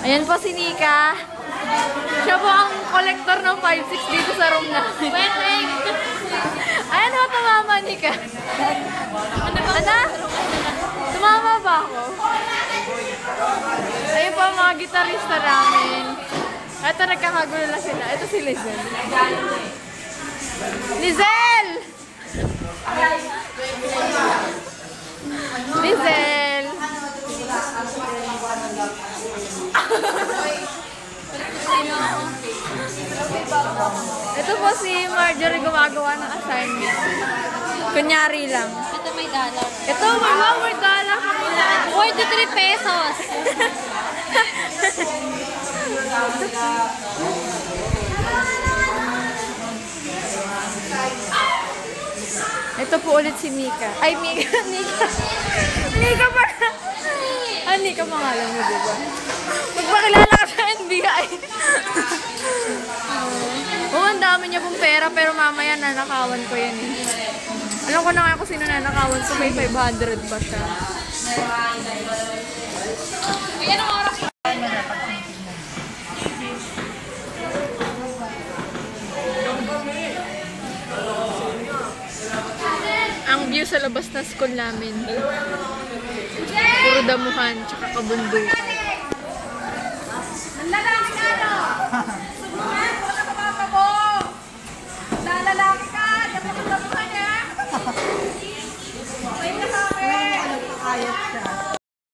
Ayan po si Nika. Siya po ang collector ng 5-6 dito sa room namin. Ayan po, tumama, Nika. Ano? Tumama ba ako? Ayun po ang mga gitarista namin. Ito, nagkakagulo lang sila. Ito si Lizel. Lizel! Lizel! Ito po si Marjorie gumagawa ng assignment. Kunyari lang. Ito may dollar. Ito, may dollar. 43 pesos. Ito po ulit si Mika. Ay, Mika. Mika pa. Ah, Mika pangalan mo, diba? Magpakilala ka sa NBI. Oo, ang dami niya pong pera, pero mamaya nanakawan ko yan eh. Alam ko na nga kung sino nanakawan ko, may 500 pa siya. Ayan ang oras. Ang view sa labas na school namin. Puro damuhan, tsaka kabundok.